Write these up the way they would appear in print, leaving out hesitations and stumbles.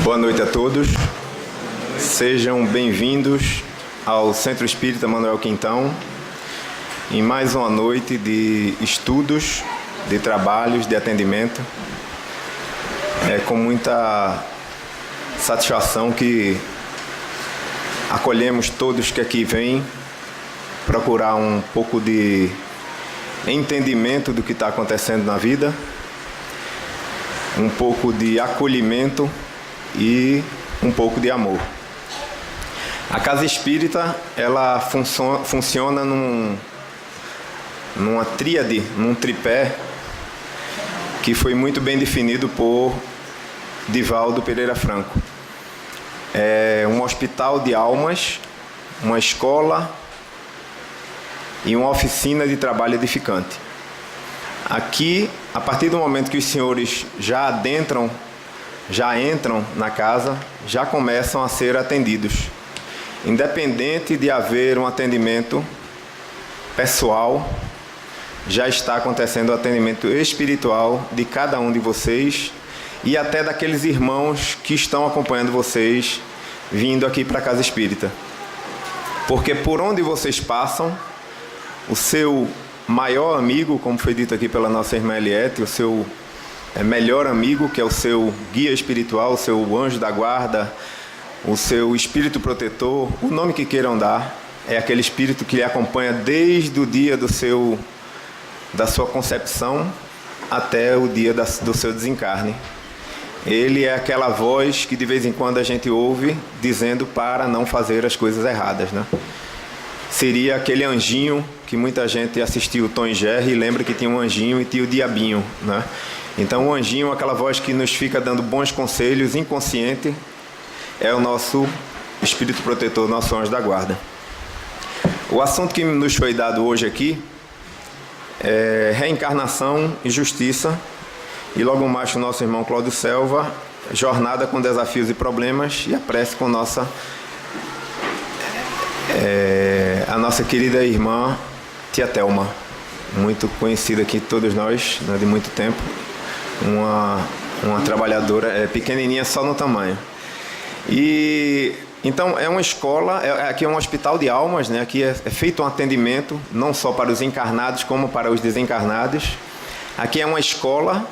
Boa noite a todos. Sejam bem-vindos ao Centro Espírita Manuel Quintão, em mais uma noite de estudos, de trabalhos, de atendimento. É com muita satisfação que acolhemos todos que aqui vêm procurar um pouco de entendimento do que está acontecendo na vida, um pouco de acolhimento e um pouco de amor. A Casa Espírita, ela funciona numa tríade, num tripé que foi muito bem definido por Divaldo Pereira Franco. É um hospital de almas, uma escola e uma oficina de trabalho edificante. Aqui, a partir do momento que os senhores já entram na casa, já começam a ser atendidos. Independente de haver um atendimento pessoal, já está acontecendo o atendimento espiritual de cada um de vocês e até daqueles irmãos que estão acompanhando vocês vindo aqui para a Casa Espírita. Porque por onde vocês passam, o seu maior amigo, como foi dito aqui pela nossa irmã Eliette, o seu melhor amigo, que é o seu guia espiritual, o seu anjo da guarda, o seu espírito protetor, o nome que queiram dar, é aquele espírito que lhe acompanha desde o dia da sua concepção até o dia do seu desencarne. Ele é aquela voz que de vez em quando a gente ouve dizendo para não fazer as coisas erradas, né? Seria aquele anjinho que muita gente assistiu o Tom e Jerry e lembra que tinha um anjinho e tinha o diabinho, né? Então o anjinho, aquela voz que nos fica dando bons conselhos, inconsciente, é o nosso espírito protetor, nosso anjo da guarda. O assunto que nos foi dado hoje aqui é reencarnação e justiça, e logo mais o nosso irmão Cláudio Selva, jornada com desafios e problemas, e a prece com a nossa querida irmã Tia Thelma, muito conhecida aqui de todos nós, né, de muito tempo, uma trabalhadora pequenininha só no tamanho. E então é uma escola, aqui é um hospital de almas, né? Aqui é feito um atendimento não só para os encarnados como para os desencarnados. Aqui é uma escola,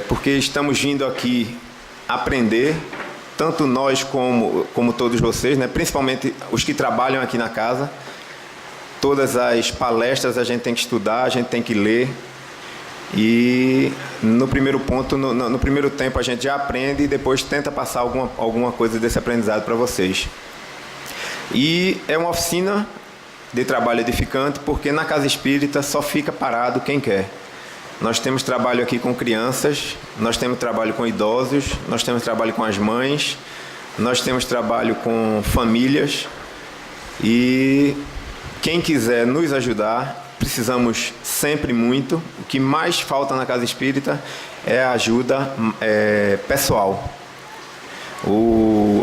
porque estamos vindo aqui aprender, tanto nós como todos vocês, né? Principalmente os que trabalham aqui na casa. Todas as palestras a gente tem que estudar, a gente tem que ler. E no primeiro ponto, no primeiro tempo a gente já aprende e depois tenta passar alguma coisa desse aprendizado para vocês. E é uma oficina de trabalho edificante, porque na Casa Espírita só fica parado quem quer. Nós temos trabalho aqui com crianças, nós temos trabalho com idosos, nós temos trabalho com as mães, nós temos trabalho com famílias, e quem quiser nos ajudar, precisamos sempre muito. O que mais falta na Casa Espírita é a ajuda pessoal.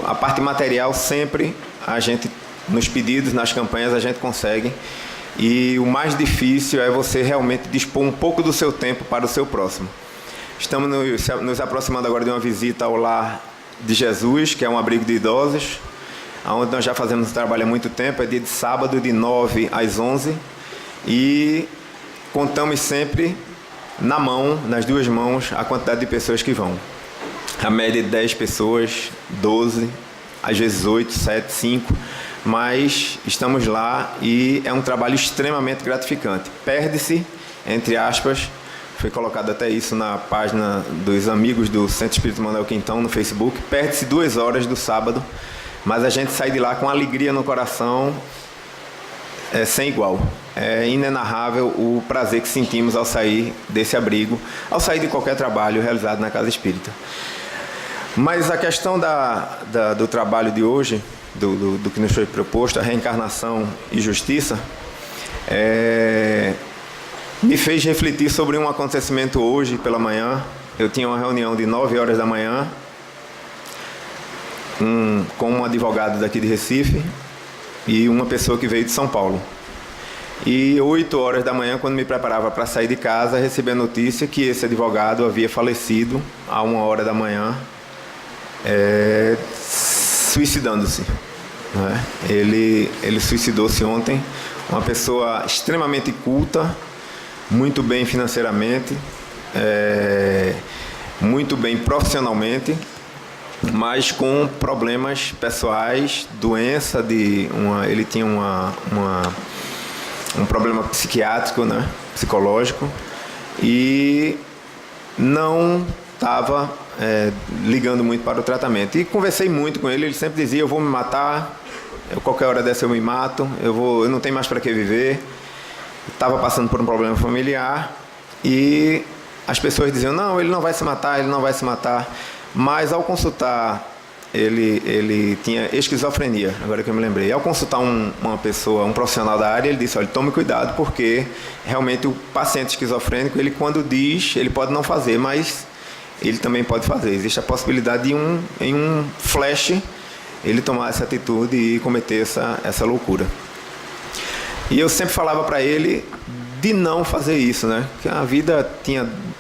A parte material sempre a gente, nos pedidos, nas campanhas, a gente consegue. E o mais difícil é você realmente dispor um pouco do seu tempo para o seu próximo. Estamos nos aproximando agora de uma visita ao Lar de Jesus, que é um abrigo de idosos, onde nós já fazemos trabalho há muito tempo. É dia de sábado, de 9 às 11. E contamos sempre na mão, nas duas mãos, a quantidade de pessoas que vão. A média de 10 pessoas, 12, às vezes 8, 7, 5, mas estamos lá e é um trabalho extremamente gratificante. Perde-se, entre aspas, foi colocado até isso na página dos amigos do Centro Espírita Manuel Quintão no Facebook, perde-se 2 horas do sábado, mas a gente sai de lá com alegria no coração, sem igual. É inenarrável o prazer que sentimos ao sair desse abrigo, ao sair de qualquer trabalho realizado na Casa Espírita. Mas a questão do trabalho de hoje, do que nos foi proposto, a reencarnação e justiça, me fez refletir sobre um acontecimento hoje pela manhã. Eu tinha uma reunião de 9 horas da manhã com um advogado daqui de Recife e uma pessoa que veio de São Paulo. E 8 horas da manhã, quando me preparava para sair de casa, recebi a notícia que esse advogado havia falecido há 1 hora da manhã suicidando-se, né? Ele suicidou-se ontem, uma pessoa extremamente culta, muito bem financeiramente, muito bem profissionalmente, mas com problemas pessoais, doença ele tinha um problema psiquiátrico, né, psicológico, e não estava ligando muito para o tratamento. E conversei muito com ele sempre dizia: eu vou me matar, qualquer hora dessa eu me mato, eu não tenho mais para que viver. Estava passando por um problema familiar e as pessoas diziam: não, ele não vai se matar, ele não vai se matar. Mas ao consultar, ele tinha esquizofrenia, agora que eu me lembrei. Ao consultar uma pessoa, um profissional da área, ele disse: olha, tome cuidado, porque realmente o paciente esquizofrênico, ele quando diz, ele pode não fazer, mas ele também pode fazer. Existe a possibilidade de em um flash ele tomar essa atitude e cometer essa loucura. E eu sempre falava para ele de não fazer isso, né? Que a vida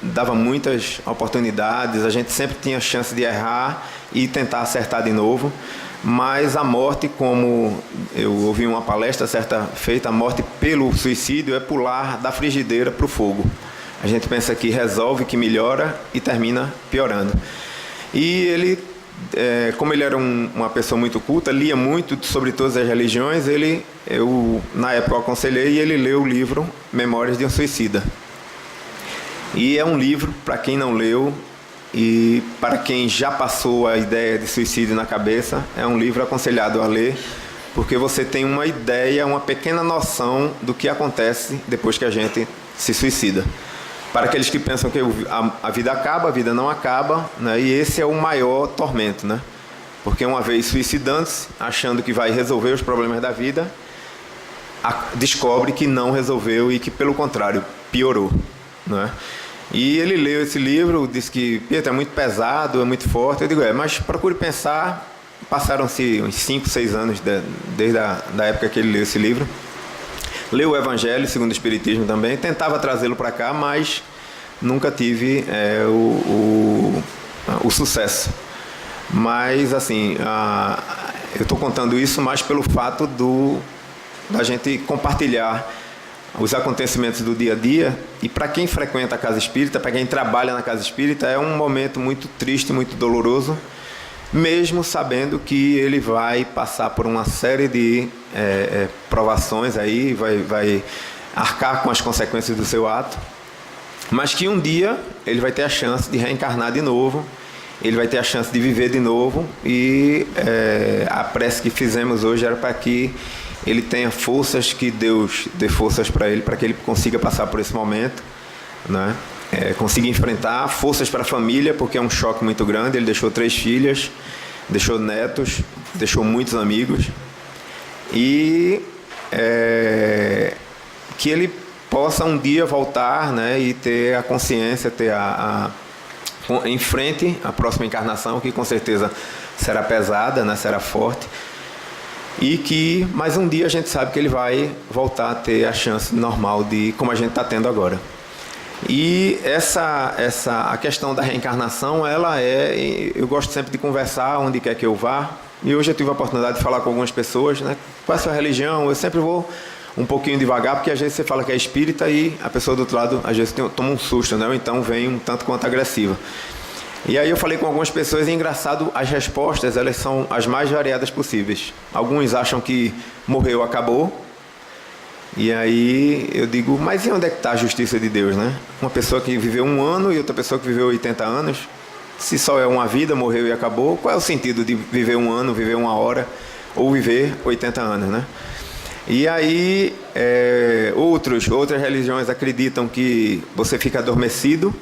dava muitas oportunidades, a gente sempre tinha chance de errar e tentar acertar de novo, mas a morte, como eu ouvi uma palestra certa feita, a morte pelo suicídio é pular da frigideira para o fogo. A gente pensa que resolve, que melhora e termina piorando. E ele, como ele era uma pessoa muito culta, lia muito sobre todas as religiões, eu na época aconselhei e ele leu o livro Memórias de um Suicida. E é um livro, para quem não leu e para quem já passou a ideia de suicídio na cabeça, é um livro aconselhado a ler, porque você tem uma ideia, uma pequena noção do que acontece depois que a gente se suicida. Para aqueles que pensam que a vida acaba, a vida não acaba, né? E esse é o maior tormento, né? Porque uma vez suicidando-se, achando que vai resolver os problemas da vida, descobre que não resolveu e que, pelo contrário, piorou, né? E ele leu esse livro, disse que: Pietro, é muito pesado, é muito forte. Eu digo: mas procure pensar. Passaram-se uns 5, 6 anos desde a época que ele leu esse livro. Leu o Evangelho segundo o Espiritismo também, tentava trazê-lo para cá, mas nunca tive o sucesso. Mas, assim, eu estou contando isso mais pelo fato da gente compartilhar os acontecimentos do dia a dia. E para quem frequenta a casa espírita, para quem trabalha na casa espírita, é um momento muito triste, muito doloroso, mesmo sabendo que ele vai passar por uma série de provações aí, vai arcar com as consequências do seu ato, mas que um dia ele vai ter a chance de reencarnar de novo, ele vai ter a chance de viver de novo, e a prece que fizemos hoje era para que ele tenha forças, que Deus dê forças para ele, para que ele consiga passar por esse momento, né? Consiga enfrentar, forças para a família, porque é um choque muito grande. Ele deixou 3 filhas, deixou netos, deixou muitos amigos, e que ele possa um dia voltar, né, e ter a consciência, em frente à próxima encarnação, que com certeza será pesada, né, será forte, e que mais um dia a gente sabe que ele vai voltar a ter a chance normal como a gente está tendo agora. E a questão da reencarnação, eu gosto sempre de conversar onde quer que eu vá, e hoje eu tive a oportunidade de falar com algumas pessoas, né? Qual é a sua religião? Eu sempre vou um pouquinho devagar, porque às vezes você fala que é espírita e a pessoa do outro lado às vezes toma um susto, né? Ou então vem um tanto quanto agressiva. E aí eu falei com algumas pessoas, e é engraçado, as respostas, elas são as mais variadas possíveis. Alguns acham que morreu, acabou. E aí eu digo: mas e onde é que está a justiça de Deus, né? Uma pessoa que viveu 1 ano e outra pessoa que viveu 80 anos, se só é uma vida, morreu e acabou, qual é o sentido de viver 1 ano, viver 1 hora, ou viver 80 anos, né? E aí outras religiões acreditam que você fica adormecido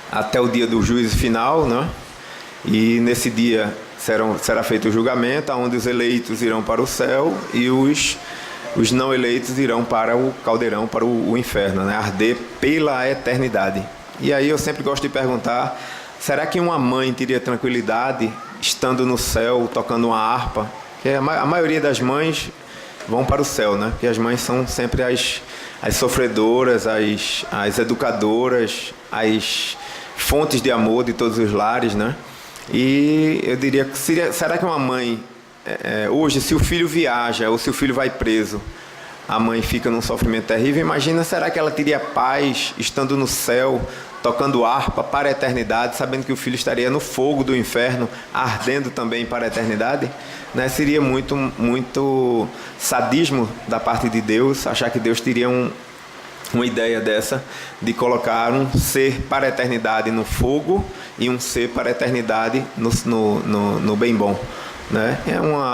até o dia do juízo final, né? E nesse dia será feito o julgamento, onde os eleitos irão para o céu e os não eleitos irão para o caldeirão, para o inferno, né? Arder pela eternidade. E aí eu sempre gosto de perguntar: será que uma mãe teria tranquilidade estando no céu, tocando uma harpa? Porque a maioria das mães vão para o céu, né? Porque as mães são sempre as sofredoras, as educadoras, as fontes de amor de todos os lares, né? E eu diria que será que uma mãe, hoje, se o filho viaja ou se o filho vai preso, a mãe fica num sofrimento terrível? Imagina, será que ela teria paz estando no céu, tocando harpa para a eternidade, sabendo que o filho estaria no fogo do inferno, ardendo também para a eternidade? Né? Seria muito sadismo da parte de Deus, achar que Deus teria uma ideia dessa, de colocar um ser para a eternidade no fogo e um ser para a eternidade no bem bom. Né?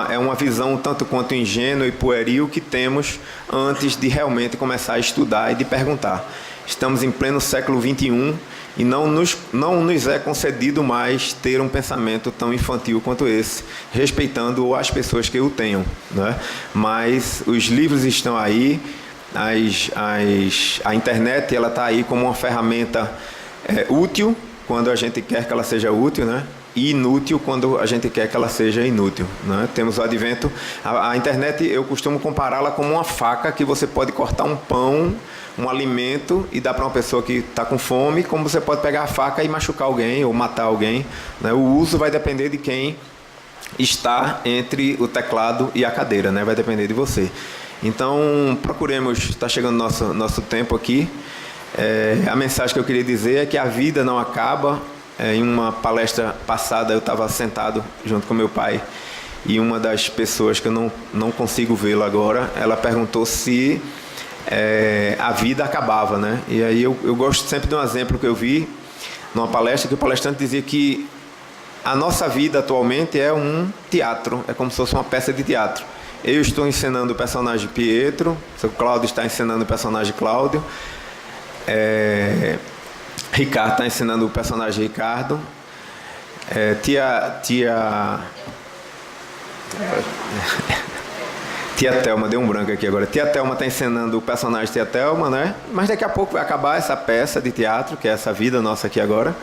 É uma visão tanto quanto ingênua e pueril que temos antes de realmente começar a estudar e de perguntar. Estamos em pleno século XXI e não nos é concedido mais ter um pensamento tão infantil quanto esse, respeitando as pessoas que o tenham. Né? Mas os livros estão aí, a internet está aí como uma ferramenta útil, quando a gente quer que ela seja útil, né? E inútil quando a gente quer que ela seja inútil. Né? Temos o advento. A internet, eu costumo compará-la como uma faca que você pode cortar um pão, um alimento e dar para uma pessoa que está com fome, como você pode pegar a faca e machucar alguém ou matar alguém. Né? O uso vai depender de quem está entre o teclado e a cadeira, né? Vai depender de você. Então, procuremos, está chegando nosso tempo aqui. A mensagem que eu queria dizer é que a vida não acaba. Em uma palestra passada, eu estava sentado junto com meu pai e uma das pessoas que eu não consigo vê-lo agora, ela perguntou se a vida acabava, né? E aí eu gosto sempre de um exemplo que eu vi numa palestra, que o palestrante dizia que a nossa vida atualmente é um teatro, é como se fosse uma peça de teatro. Eu estou encenando o personagem Pietro, o Cláudio está encenando o personagem Cláudio, Ricardo está ensinando o personagem Ricardo. Tia Thelma, deu um branco aqui agora. Tia Thelma está ensinando o personagem Tia Thelma, né? Mas daqui a pouco vai acabar essa peça de teatro, que é essa vida nossa aqui agora.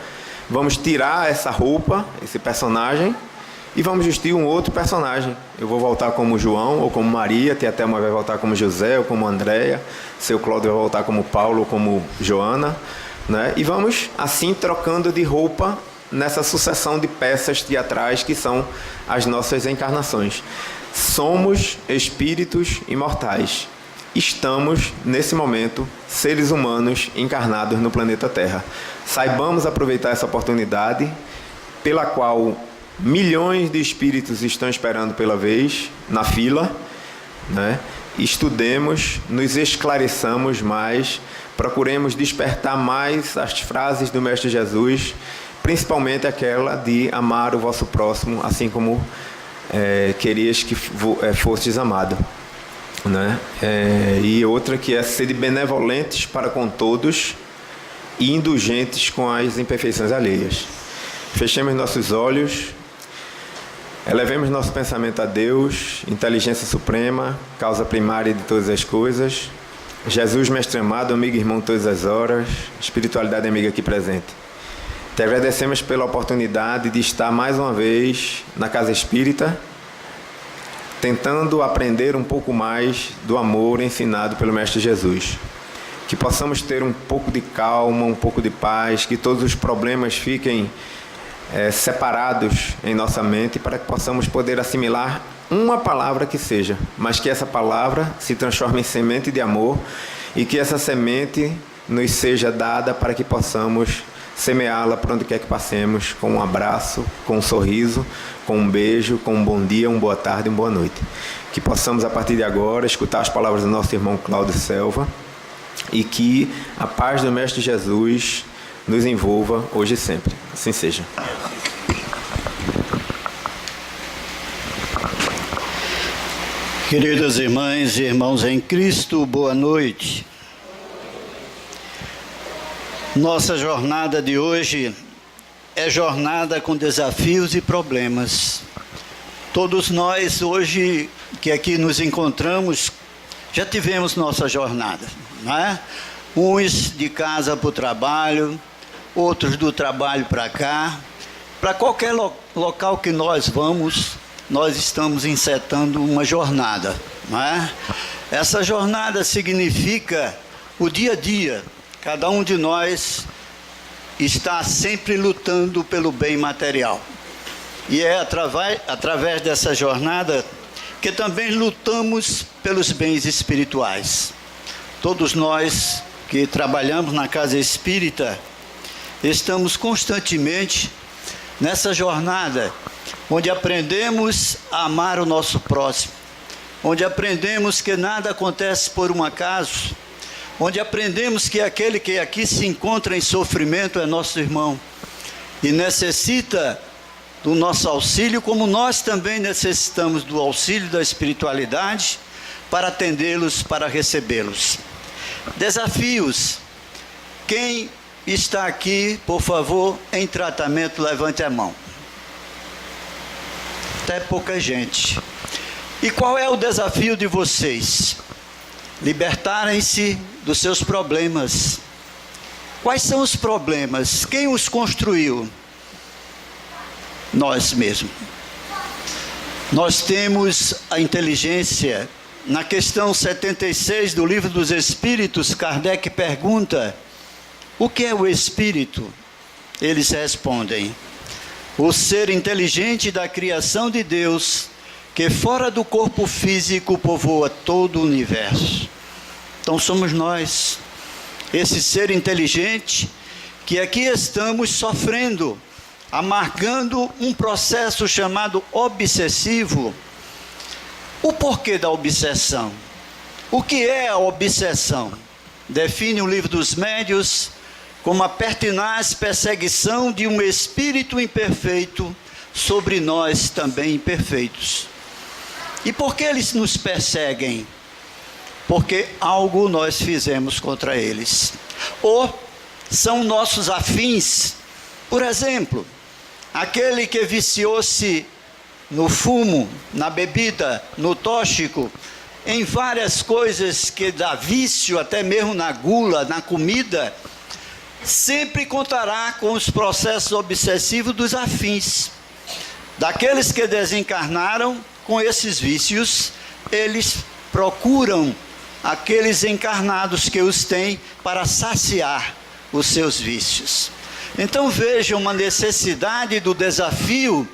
Vamos tirar essa roupa, esse personagem, e vamos vestir um outro personagem. Eu vou voltar como João ou como Maria, Tia Thelma vai voltar como José ou como Andréia, seu Cláudio vai voltar como Paulo ou como Joana. Né? E vamos assim trocando de roupa nessa sucessão de peças teatrais que são as nossas encarnações. Somos espíritos imortais. Estamos, nesse momento, seres humanos encarnados no planeta Terra. Saibamos aproveitar essa oportunidade pela qual milhões de espíritos estão esperando pela vez, na fila, né? Estudemos, nos esclareçamos mais, procuremos despertar mais as frases do Mestre Jesus, principalmente aquela de amar o vosso próximo, assim como querias que fostes amado. Né? E outra que é ser benevolentes para com todos e indulgentes com as imperfeições alheias. Fechemos nossos olhos, elevemos nosso pensamento a Deus, inteligência suprema, causa primária de todas as coisas, Jesus, mestre amado, amigo e irmão todas as horas, espiritualidade amiga aqui presente. Te agradecemos pela oportunidade de estar mais uma vez na Casa Espírita, tentando aprender um pouco mais do amor ensinado pelo Mestre Jesus. Que possamos ter um pouco de calma, um pouco de paz, que todos os problemas fiquem separados em nossa mente, para que possamos poder assimilar uma palavra que seja, mas que essa palavra se transforme em semente de amor e que essa semente nos seja dada para que possamos semeá-la por onde quer que passemos, com um abraço, com um sorriso, com um beijo, com um bom dia, uma boa tarde, uma boa noite. Que possamos, a partir de agora, escutar as palavras do nosso irmão Cláudio Selva e que a paz do Mestre Jesus nos envolva hoje e sempre. Assim seja. Queridas irmãs e irmãos em Cristo, boa noite. Nossa jornada de hoje é jornada com desafios e problemas. Todos nós hoje que aqui nos encontramos já tivemos nossa jornada, não é? Uns de casa para o trabalho, outros do trabalho para cá. Para qualquer local que nós vamos, nós estamos encetando uma jornada, não é? Essa jornada significa o dia a dia. Cada um de nós está sempre lutando pelo bem material. E é através dessa jornada que também lutamos pelos bens espirituais. Todos nós que trabalhamos na casa espírita, estamos constantemente nessa jornada, onde aprendemos a amar o nosso próximo, onde aprendemos que nada acontece por um acaso, onde aprendemos que aquele que aqui se encontra em sofrimento é nosso irmão e necessita do nosso auxílio, como nós também necessitamos do auxílio da espiritualidade para atendê-los, para recebê-los. Desafios. Quem está aqui, por favor, em tratamento, levante a mão. Até pouca gente. E qual é o desafio de vocês? Libertarem-se dos seus problemas. Quais são os problemas? Quem os construiu? Nós mesmos. Nós temos a inteligência. Na questão 76 do Livro dos Espíritos, Kardec pergunta: o que é o espírito? Eles respondem: o ser inteligente da criação de Deus, que fora do corpo físico povoa todo o universo. Então somos nós, esse ser inteligente, que aqui estamos sofrendo, amargando um processo chamado obsessivo. O porquê da obsessão? O que é a obsessão? Define o Livro dos Médiuns como a pertinaz perseguição de um espírito imperfeito sobre nós também imperfeitos. E por que eles nos perseguem? Porque algo nós fizemos contra eles. Ou são nossos afins. Por exemplo, aquele que viciou-se no fumo, na bebida, no tóxico, em várias coisas que dá vício, até mesmo na gula, na comida, sempre contará com os processos obsessivos dos afins. Daqueles que desencarnaram com esses vícios, eles procuram aqueles encarnados que os têm para saciar os seus vícios. Então vejam uma necessidade do desafio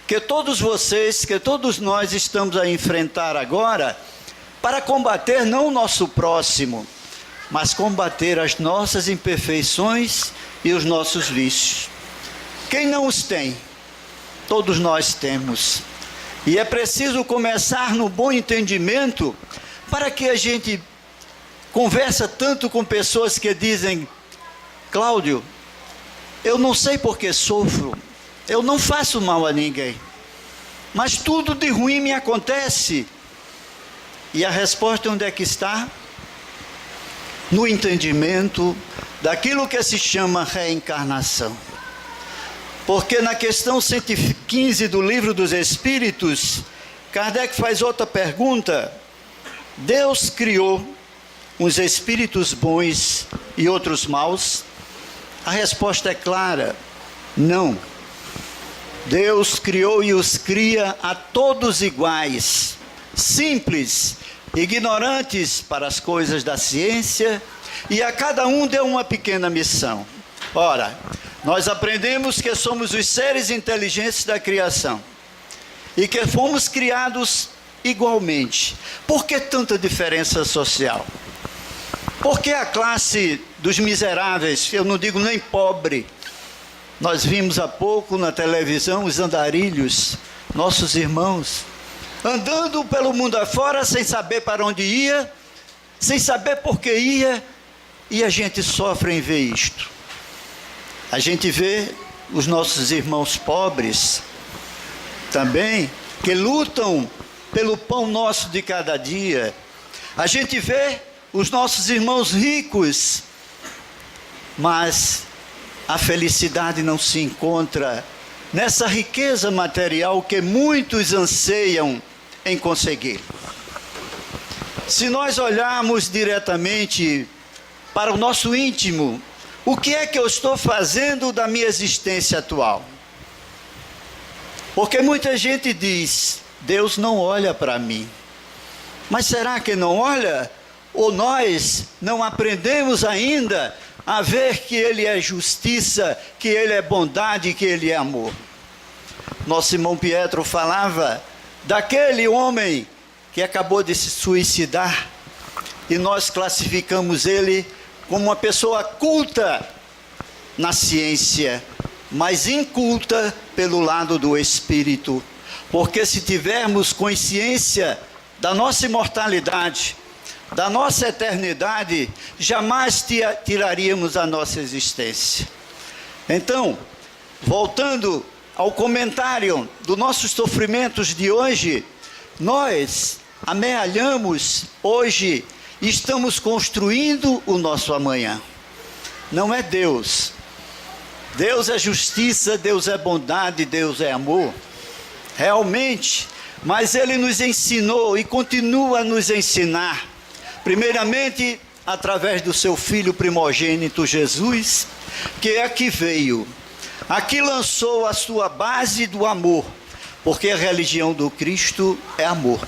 que todos vocês, que todos nós estamos a enfrentar agora, para combater não o nosso próximo, mas combater as nossas imperfeições e os nossos vícios. Quem não os tem? Todos nós temos. E é preciso começar no bom entendimento, para que a gente conversa tanto com pessoas que dizem: Cláudio, eu não sei por que sofro, eu não faço mal a ninguém, mas tudo de ruim me acontece. E a resposta onde é que está? No entendimento daquilo que se chama reencarnação. Porque na questão 115 do Livro dos Espíritos, Kardec faz outra pergunta: Deus criou uns espíritos bons e outros maus? A resposta é clara: não. Deus criou e os cria a todos iguais, simples, ignorantes para as coisas da ciência, e a cada um deu uma pequena missão. Ora, nós aprendemos que somos os seres inteligentes da criação e que fomos criados igualmente. Por que tanta diferença social? Por que a classe dos miseráveis, eu não digo nem pobre? Nós vimos há pouco na televisão os andarilhos, nossos irmãos, andando pelo mundo afora sem saber para onde ia, sem saber por que ia, e a gente sofre em ver isto. A gente vê os nossos irmãos pobres também, que lutam pelo pão nosso de cada dia. A gente vê os nossos irmãos ricos, mas a felicidade não se encontra nessa riqueza material que muitos anseiam em conseguir. Se nós olharmos diretamente para o nosso íntimo, o que é que eu estou fazendo da minha existência atual? Porque muita gente diz: Deus não olha para mim. Mas será que não olha? Ou nós não aprendemos ainda a ver que Ele é justiça, que Ele é bondade, que Ele é amor? nosso irmão Pietro falava daquele homem que acabou de se suicidar, e nós classificamos ele como uma pessoa culta na ciência, mas inculta pelo lado do espírito. Porque se tivermos consciência da nossa imortalidade, da nossa eternidade, jamais tiraríamos a nossa existência. Então, voltando ao comentário dos nossos sofrimentos de hoje, nós amealhamos hoje e estamos construindo o nosso amanhã. Não é Deus. Deus é justiça, Deus é bondade, Deus é amor. Realmente, mas Ele nos ensinou e continua a nos ensinar, primeiramente através do seu Filho primogênito Jesus, que é que veio, aqui lançou a sua base do amor, porque a religião do Cristo é amor.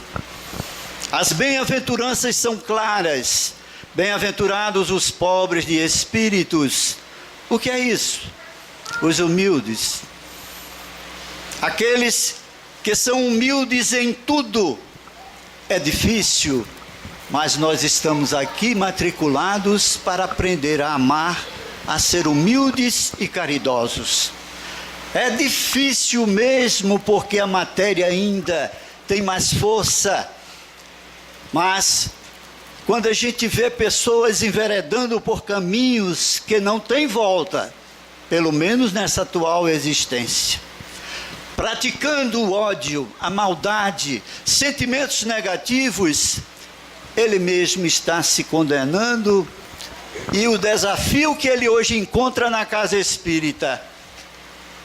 As bem-aventuranças são claras, bem-aventurados os pobres de espíritos. O que é isso? Os humildes, aqueles que são humildes em tudo. É difícil, mas nós estamos aqui matriculados para aprender a amar, a ser humildes e caridosos. É difícil mesmo, porque a matéria ainda tem mais força, mas quando a gente vê pessoas enveredando por caminhos que não têm volta, pelo menos nessa atual existência, praticando o ódio, a maldade, sentimentos negativos, ele mesmo está se condenando. E o desafio que ele hoje encontra na casa espírita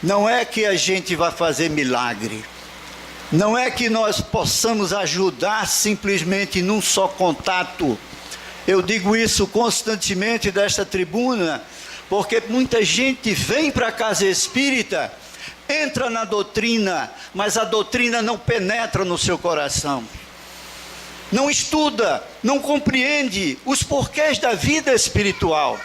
não é que a gente vai fazer milagre, não é que nós possamos ajudar simplesmente num só contato. Eu digo isso constantemente desta tribuna, porque muita gente vem para a casa espírita, entra na doutrina, mas a doutrina não penetra no seu coração. Não estuda, não compreende os porquês da vida espiritual.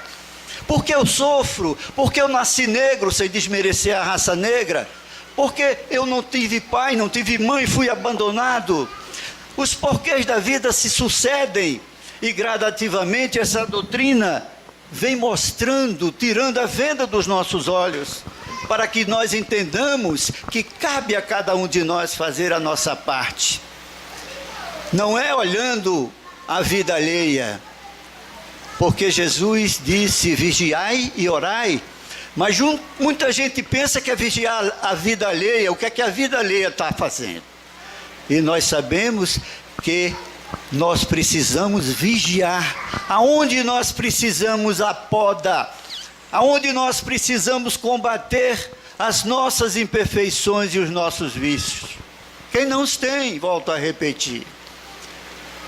Porque eu sofro, porque eu nasci negro, sem desmerecer a raça negra, porque eu não tive pai, não tive mãe, fui abandonado. Os porquês da vida se sucedem e gradativamente essa doutrina vem mostrando, tirando a venda dos nossos olhos, para que nós entendamos que cabe a cada um de nós fazer a nossa parte. Não é olhando a vida alheia, porque Jesus disse: vigiai e orai, mas muita gente pensa que é vigiar a vida alheia. O que é que a vida alheia está fazendo? E nós sabemos que nós precisamos vigiar, aonde nós precisamos a poda, aonde nós precisamos combater as nossas imperfeições e os nossos vícios. Quem não os tem, volto a repetir.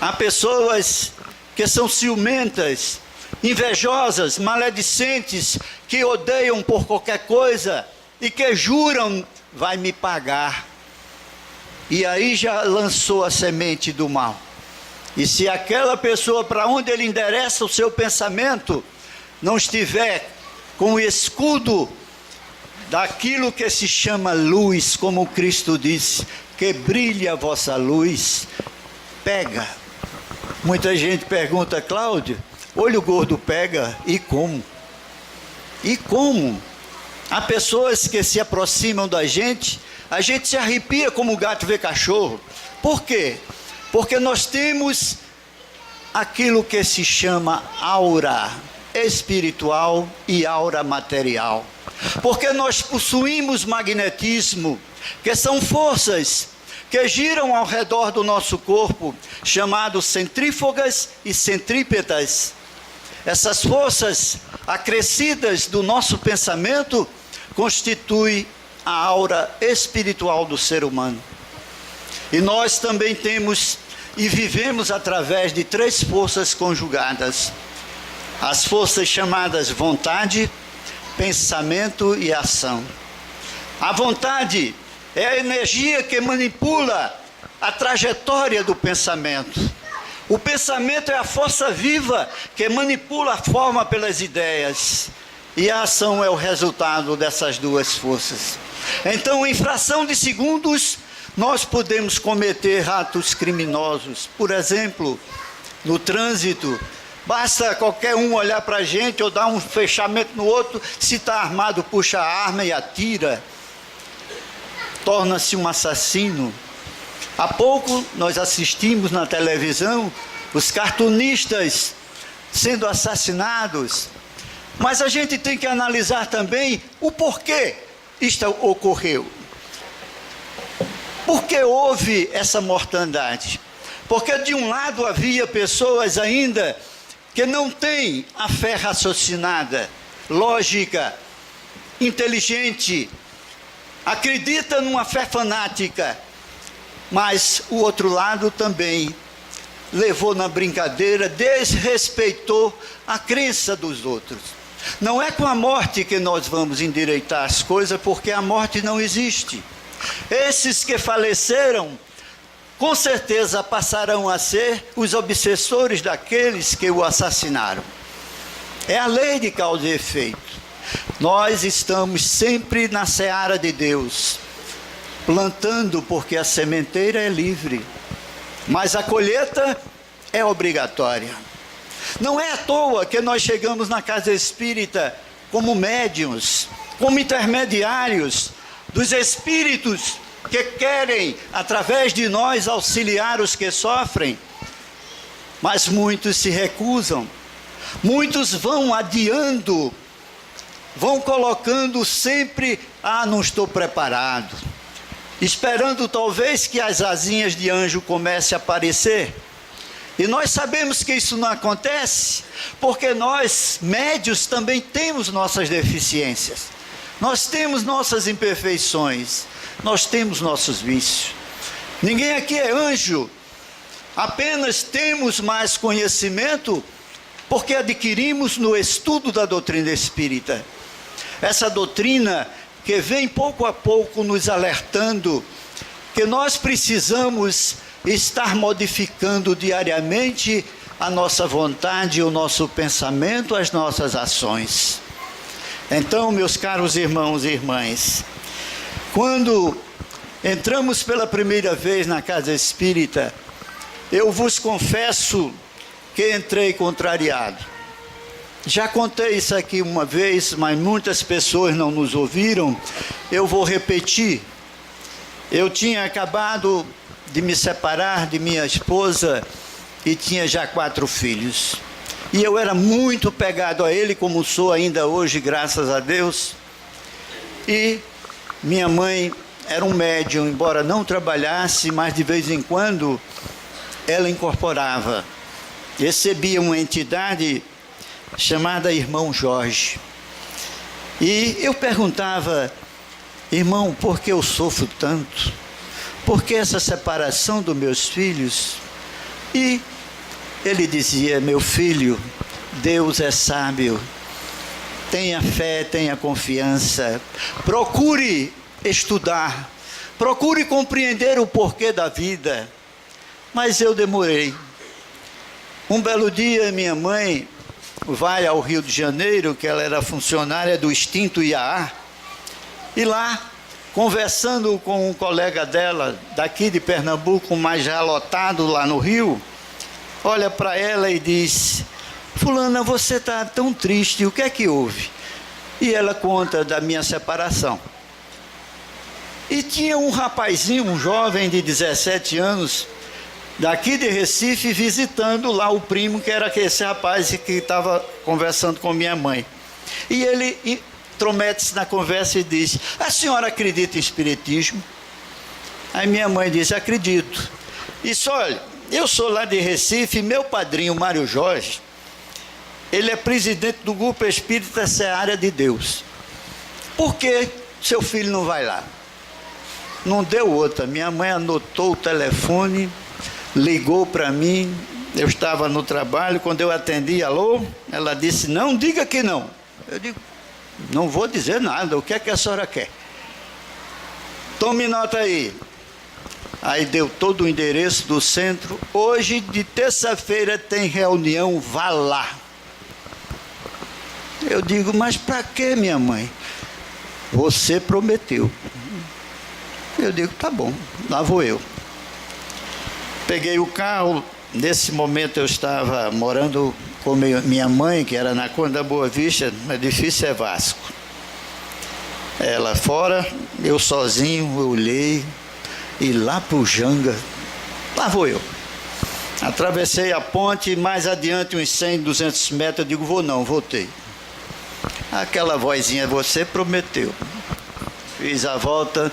Há pessoas que são ciumentas, invejosas, maledicentes, que odeiam por qualquer coisa e que juram: vai me pagar. E aí já lançou a semente do mal. E se aquela pessoa, para onde ele endereça o seu pensamento, não estiver com o escudo daquilo que se chama luz, como Cristo disse, que brilhe a vossa luz, pega. Muita gente pergunta: Cláudio, olho gordo pega? E como? E como? Há pessoas que se aproximam da gente, a gente se arrepia como o gato vê cachorro. Por quê? Porque nós temos aquilo que se chama aura espiritual e aura material. Porque nós possuímos magnetismo, que são forças que giram ao redor do nosso corpo, chamados centrífugas e centrípetas. Essas forças acrescidas do nosso pensamento constituem a aura espiritual do ser humano. E nós também temos e vivemos através de 3 forças conjugadas: as forças chamadas vontade, pensamento e ação. A vontade é a energia que manipula a trajetória do pensamento. O pensamento é a força viva que manipula a forma pelas ideias. e a ação é o resultado dessas duas forças. Então, em fração de segundos, nós podemos cometer atos criminosos. Por exemplo, no trânsito, basta qualquer um olhar para a gente ou dar um fechamento no outro, se está armado, puxa a arma e atira. Torna-se um assassino. Há pouco nós assistimos na televisão os cartunistas sendo assassinados. Mas a gente tem que analisar também o porquê isto ocorreu. Por que houve essa mortandade? Porque de um lado havia pessoas ainda que não têm a fé raciocinada, lógica, inteligente, acredita numa fé fanática, mas o outro lado também levou na brincadeira, desrespeitou a crença dos outros. Não é com a morte que nós vamos endireitar as coisas, porque a morte não existe. Esses que faleceram, com certeza passarão a ser os obsessores daqueles que o assassinaram. É a lei de causa e efeito. Nós estamos sempre na seara de Deus, plantando porque a sementeira é livre, mas a colheita é obrigatória. Não é à toa que nós chegamos na casa espírita como médiuns, como intermediários dos espíritos que querem, através de nós, auxiliar os que sofrem. Mas muitos se recusam, muitos vão adiando, vão colocando sempre, não estou preparado, esperando talvez que as asinhas de anjo comecem a aparecer. E nós sabemos que isso não acontece, porque nós, médios, também temos nossas deficiências. Nós temos nossas imperfeições, nós temos nossos vícios. Ninguém aqui é anjo, apenas temos mais conhecimento porque adquirimos no estudo da doutrina espírita. Essa doutrina que vem pouco a pouco nos alertando que nós precisamos estar modificando diariamente a nossa vontade, o nosso pensamento, as nossas ações. Então, meus caros irmãos e irmãs, quando entramos pela primeira vez na casa espírita, eu vos confesso que entrei contrariado. Já contei isso aqui uma vez, mas muitas pessoas não nos ouviram. Eu vou repetir. Eu tinha acabado de me separar de minha esposa e tinha já 4 filhos. E eu era muito pegado a ele, como sou ainda hoje, graças a Deus. E minha mãe era um médium, embora não trabalhasse, mas de vez em quando ela incorporava. Recebia uma entidade chamada Irmão Jorge. E eu perguntava: irmão, por que eu sofro tanto? Por que essa separação dos meus filhos? E ele dizia: meu filho, Deus é sábio, tenha fé, tenha confiança, procure estudar, procure compreender o porquê da vida. Mas eu demorei. Um belo dia minha mãe vai ao Rio de Janeiro, que ela era funcionária do extinto IAA, e lá, conversando com um colega dela, daqui de Pernambuco, mas já lotado lá no Rio, olha para ela e diz: fulana, você está tão triste, o que é que houve? E ela conta da minha separação. E tinha um rapazinho, um jovem de 17 anos, daqui de Recife, visitando lá o primo, que era esse rapaz que estava conversando com minha mãe. E ele intromete-se na conversa e diz: a senhora acredita em espiritismo? Aí minha mãe disse: acredito. Disse: olha, eu sou lá de Recife, meu padrinho Mário Jorge, ele é presidente do grupo espírita Seara de Deus. Por que seu filho não vai lá? Não deu outra. Minha mãe anotou o telefone, ligou para mim, eu estava no trabalho, quando eu atendi: alô? Ela disse: não, diga que não. Eu digo: não vou dizer nada, o que é que a senhora quer? Tome nota aí. Aí deu todo o endereço do centro. Hoje, de terça-feira, tem reunião, vá lá. Eu digo, mas para que, minha mãe? Você prometeu. Eu digo, tá bom, lá vou eu. Peguei o carro, nesse momento eu estava morando com minha mãe, que era na Conde da Boa Vista, no edifício é Vasco. Ela fora, eu sozinho, eu olhei, e lá pro Janga, lá vou eu. Atravessei a ponte, mais adiante, uns 100, 200 metros, eu digo, vou não, voltei. Aquela vozinha, você prometeu. Fiz a volta,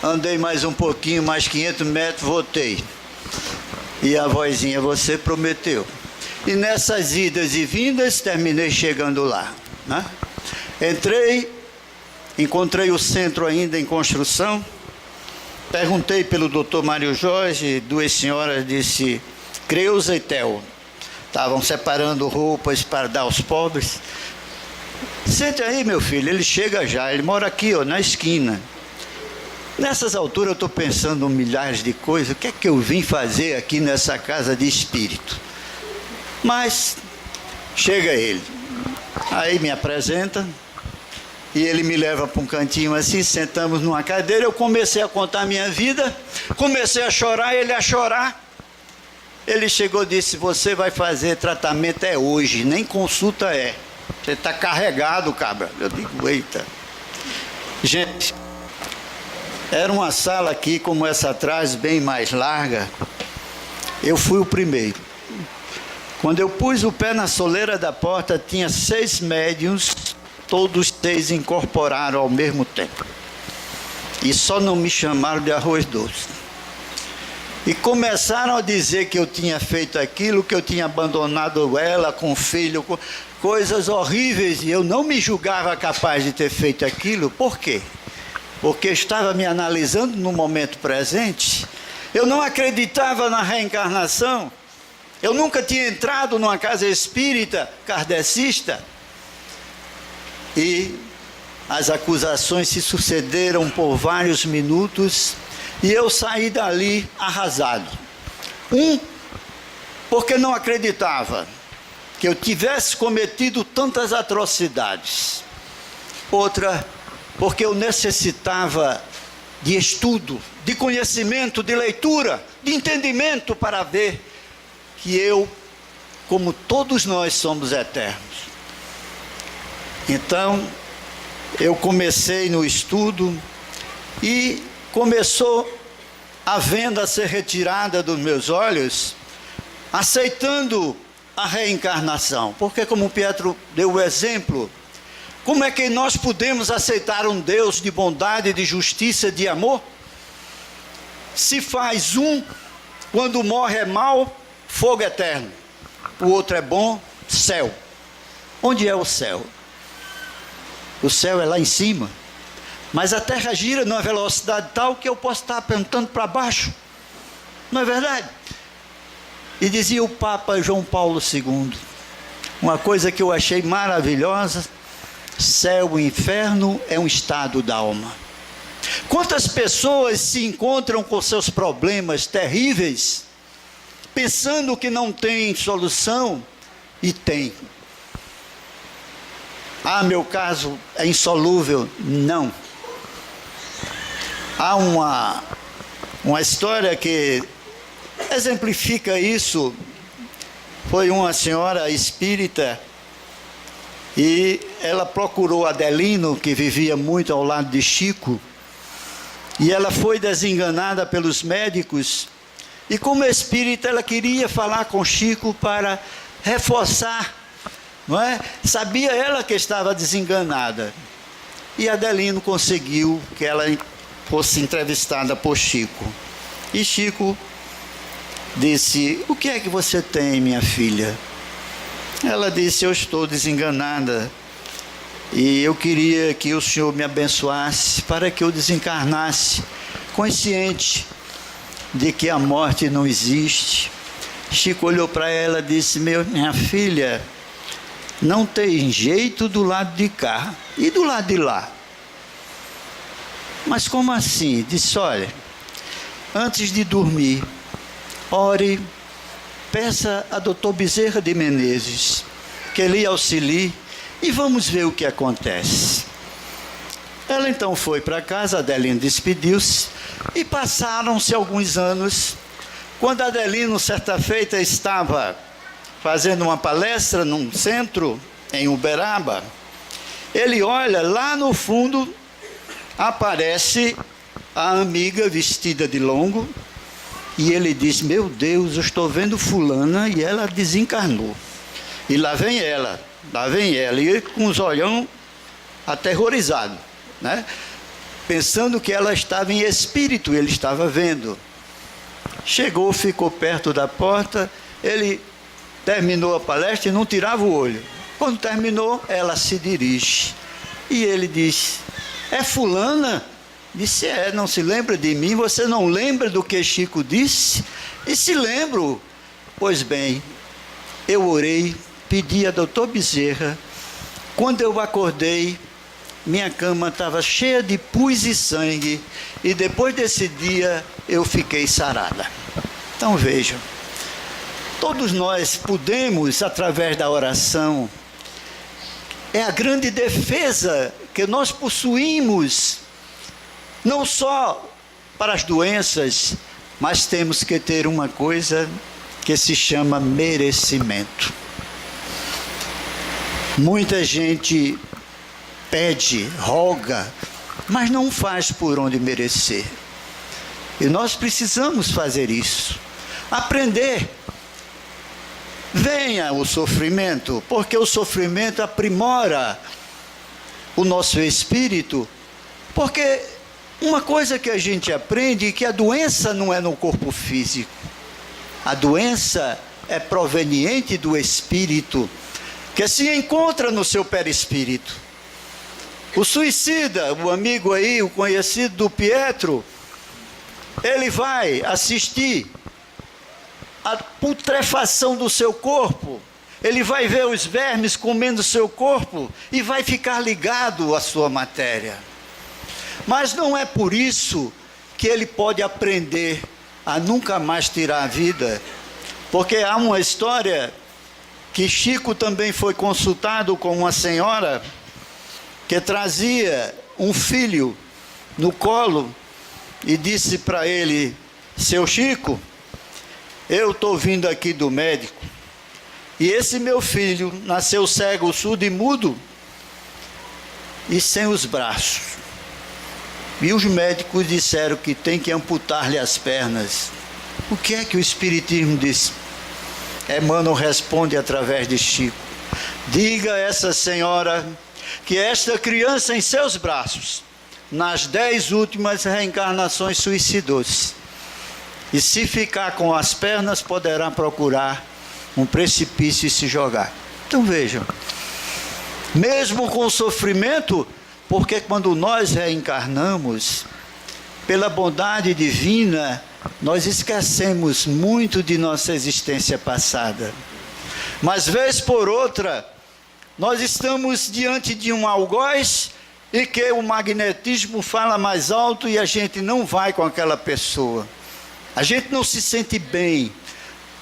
andei mais um pouquinho, mais 500 metros, voltei. E a vozinha, você prometeu. E nessas idas e vindas, terminei chegando lá, né? Entrei, encontrei o centro ainda em construção, perguntei pelo doutor Mário Jorge, duas senhoras, disse, Creuza e Theo, estavam separando roupas para dar aos pobres. Sente aí, meu filho, ele chega já, ele mora aqui, ó, na esquina. Nessas alturas eu estou pensando em milhares de coisas, o que é que eu vim fazer aqui nessa casa de espírito? Mas chega ele, aí me apresenta, e ele me leva para um cantinho assim, sentamos numa cadeira, eu comecei a contar a minha vida, comecei a chorar, ele a chorar. Ele chegou e disse, você vai fazer tratamento é hoje, nem consulta é. Você está carregado, cabra. Eu digo, eita. Gente, era uma sala aqui, como essa atrás, bem mais larga. Eu fui o primeiro. Quando eu pus o pé na soleira da porta, tinha 6 médiuns, todos 6 incorporaram ao mesmo tempo. E só não me chamaram de arroz doce. E começaram a dizer que eu tinha feito aquilo, que eu tinha abandonado ela com o filho, com coisas horríveis, e eu não me julgava capaz de ter feito aquilo. Por quê? Porque estava me analisando no momento presente. Eu não acreditava na reencarnação. Eu nunca tinha entrado numa casa espírita kardecista. E as acusações se sucederam por vários minutos. E eu saí dali arrasado. Porque não acreditava que eu tivesse cometido tantas atrocidades. Outra, porque eu necessitava de estudo, de conhecimento, de leitura, de entendimento para ver que eu, como todos nós, somos eternos. Então, eu comecei no estudo e começou a venda a ser retirada dos meus olhos, aceitando a reencarnação. Porque, como Pietro deu o exemplo, como é que nós podemos aceitar um Deus de bondade, de justiça, de amor? Se faz um, quando morre é mau, fogo eterno. O outro é bom, céu. Onde é o céu? O céu é lá em cima. Mas a Terra gira numa velocidade tal que eu posso estar apontando para baixo. Não é verdade? E dizia o Papa João Paulo II, uma coisa que eu achei maravilhosa, céu e inferno é um estado da alma. Quantas pessoas se encontram com seus problemas terríveis, pensando que não tem solução, e tem. Ah, meu caso é insolúvel. Não. Há uma história que exemplifica isso. Foi uma senhora espírita e ela procurou Adelino, que vivia muito ao lado de Chico, e ela foi desenganada pelos médicos, e como espírita ela queria falar com Chico para reforçar, não é? Sabia ela que estava desenganada, e Adelino conseguiu que ela fosse entrevistada por Chico. E Chico disse, o que é que você tem, minha filha? Ela disse, eu estou desenganada e eu queria que o Senhor me abençoasse para que eu desencarnasse consciente de que a morte não existe. Chico olhou para ela e disse, minha filha, não tem jeito do lado de cá e do lado de lá. Mas como assim? Disse, olha, antes de dormir, ore, peça a doutor Bezerra de Menezes, que lhe auxilie e vamos ver o que acontece. Ela então foi para casa, Adelino despediu-se, e passaram-se alguns anos. Quando Adelino, certa feita, estava fazendo uma palestra num centro em Uberaba, ele olha, lá no fundo aparece a amiga vestida de longo, e ele diz: meu Deus, eu estou vendo fulana e ela desencarnou. E lá vem ela, e com os olhão aterrorizado, né? Pensando que ela estava em espírito, ele estava vendo. Chegou, ficou perto da porta, ele terminou a palestra e não tirava o olho. Quando terminou, ela se dirige. E ele diz: é fulana? Disse: é, não se lembra de mim? Você não lembra do que Chico disse? E se lembro. Pois bem, eu orei, pedi a doutor Bezerra. Quando eu acordei, minha cama estava cheia de pus e sangue, e depois desse dia eu fiquei sarada. Então vejam, todos nós podemos, através da oração, é a grande defesa que nós possuímos, não só para as doenças, mas temos que ter uma coisa que se chama merecimento. Muita gente pede, roga, mas não faz por onde merecer. E nós precisamos fazer isso. Aprender. Venha o sofrimento, porque o sofrimento aprimora o nosso espírito. Porque uma coisa que a gente aprende é que a doença não é no corpo físico. A doença é proveniente do espírito, que se encontra no seu perispírito. O suicida, o amigo aí, o conhecido do Pietro, ele vai assistir a putrefação do seu corpo, ele vai ver os vermes comendo o seu corpo e vai ficar ligado à sua matéria. Mas não é por isso que ele pode aprender a nunca mais tirar a vida, porque há uma história que Chico também foi consultado com uma senhora que trazia um filho no colo e disse para ele: seu Chico, eu estou vindo aqui do médico e esse meu filho nasceu cego, surdo e mudo e sem os braços. E os médicos disseram que tem que amputar-lhe as pernas. O que é que o Espiritismo diz? Emmanuel responde através de Chico: diga a essa senhora que esta criança em seus braços, nas 10 últimas reencarnações, suicidou-se. E se ficar com as pernas, poderá procurar um precipício e se jogar. Então vejam, mesmo com o sofrimento, porque quando nós reencarnamos, pela bondade divina, nós esquecemos muito de nossa existência passada. Mas vez por outra, nós estamos diante de um algoz e que o magnetismo fala mais alto e a gente não vai com aquela pessoa. A gente não se sente bem.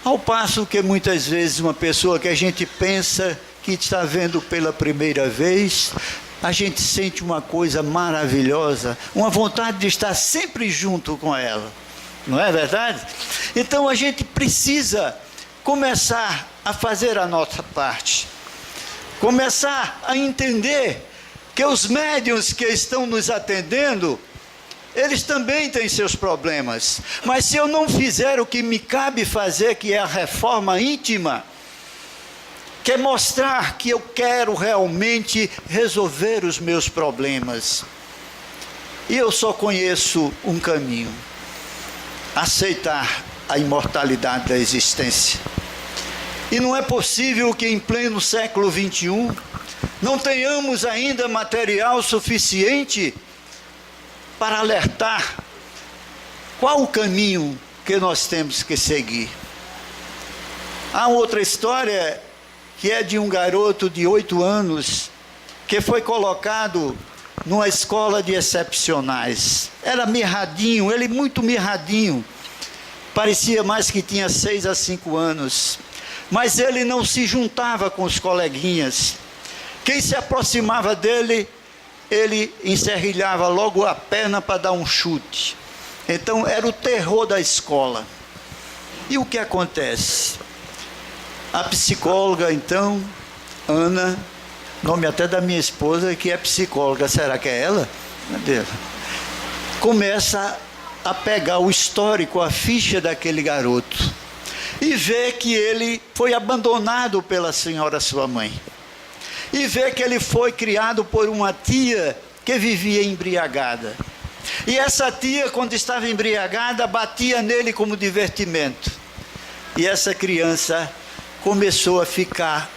Ao passo que muitas vezes uma pessoa que a gente pensa que está vendo pela primeira vez, a gente sente uma coisa maravilhosa, uma vontade de estar sempre junto com ela. Não é verdade? Então a gente precisa começar a fazer a nossa parte. Começar a entender que os médiuns que estão nos atendendo, eles também têm seus problemas. Mas se eu não fizer o que me cabe fazer, que é a reforma íntima, que é mostrar que eu quero realmente resolver os meus problemas, e eu só conheço um caminho: aceitar a imortalidade da existência. E não é possível que em pleno século XXI não tenhamos ainda material suficiente para alertar qual o caminho que nós temos que seguir. Há outra história que é de um garoto de 8 anos que foi colocado numa escola de excepcionais. Era mirradinho, ele muito mirradinho, parecia mais que tinha 6 a 5 anos, mas ele não se juntava com os coleguinhas. Quem se aproximava dele, ele enserrilhava logo a perna para dar um chute. Então era o terror da escola. E o que acontece? A psicóloga, então, Ana, nome até da minha esposa, que é psicóloga, será que é ela? Meu Deus. Começa a pegar o histórico, a ficha daquele garoto, e vê que ele foi abandonado pela senhora sua mãe, e vê que ele foi criado por uma tia que vivia embriagada, e essa tia, quando estava embriagada, batia nele como divertimento, e essa criança começou a ficar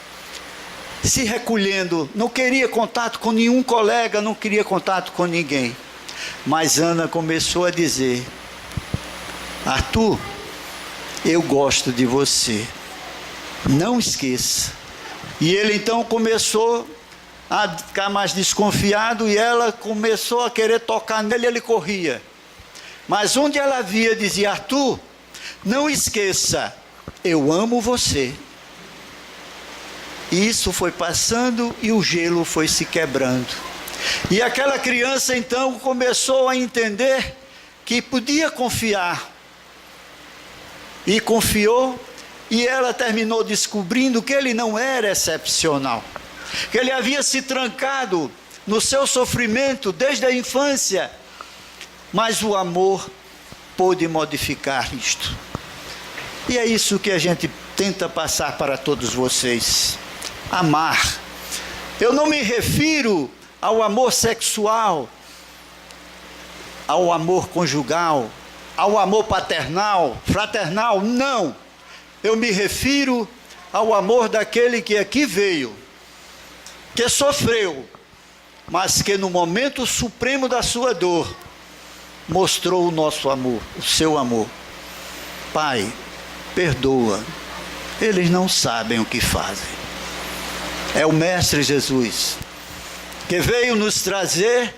se recolhendo, não queria contato com nenhum colega, não queria contato com ninguém. Mas Ana começou a dizer: Arthur, eu gosto de você, não esqueça. E ele então começou a ficar mais desconfiado, e ela começou a querer tocar nele, ele corria. Mas onde ela via, dizia: Arthur, não esqueça, eu amo você. E isso foi passando e o gelo foi se quebrando. E aquela criança então começou a entender que podia confiar. E confiou, e ela terminou descobrindo que ele não era excepcional. Que ele havia se trancado no seu sofrimento desde a infância. Mas o amor pôde modificar isto. E é isso que a gente tenta passar para todos vocês. Amar. Eu não me refiro ao amor sexual, ao amor conjugal, ao amor paternal, fraternal, não. Eu me refiro ao amor daquele que aqui veio, que sofreu, mas que no momento supremo da sua dor, mostrou o nosso amor, o seu amor. Pai, perdoa, eles não sabem o que fazem. É o Mestre Jesus, que veio nos trazer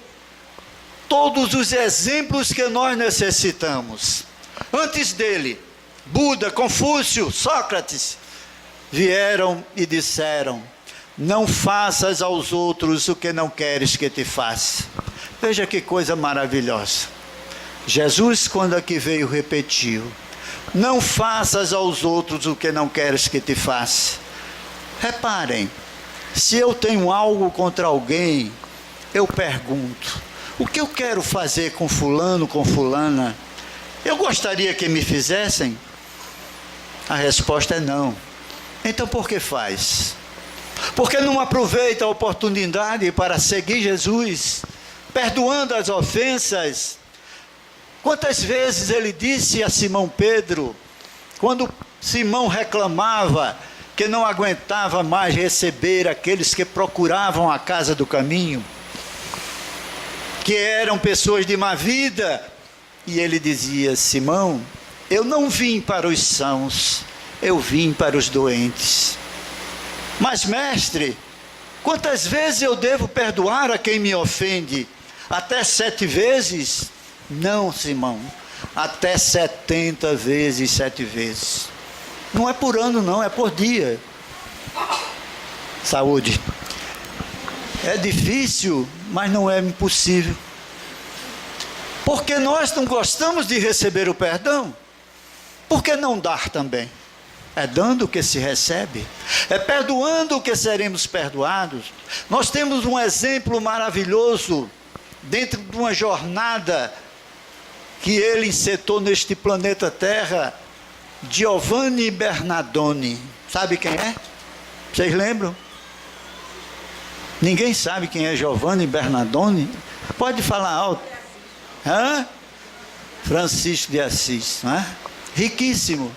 todos os exemplos que nós necessitamos. Antes dele, Buda, Confúcio, Sócrates, vieram e disseram: não faças aos outros o que não queres que te faça. Veja que coisa maravilhosa. Jesus, quando aqui veio, repetiu: não faças aos outros o que não queres que te faça. Reparem, se eu tenho algo contra alguém, eu pergunto: o que eu quero fazer com fulano, com fulana? Eu gostaria que me fizessem? A resposta é não. Então por que faz? Porque não aproveita a oportunidade para seguir Jesus, perdoando as ofensas? Quantas vezes ele disse a Simão Pedro, quando Simão reclamava que não aguentava mais receber aqueles que procuravam a casa do caminho, que eram pessoas de má vida, e ele dizia: Simão, eu não vim para os sãos, eu vim para os doentes. Mas mestre, quantas vezes eu devo perdoar a quem me ofende? Até 7 vezes? Não, Simão, até 70 vezes 7 vezes. Não é por ano não, é por dia. Saúde. É difícil, mas não é impossível. Porque nós não gostamos de receber o perdão, por que não dar também? É dando que se recebe, é perdoando que seremos perdoados. Nós temos um exemplo maravilhoso dentro de uma jornada que ele encetou neste planeta Terra, Giovanni Bernardoni. Sabe quem é? Vocês lembram? Ninguém sabe quem é Giovanni Bernardoni? Pode falar alto. Hã? Francisco de Assis, não é? Riquíssimo,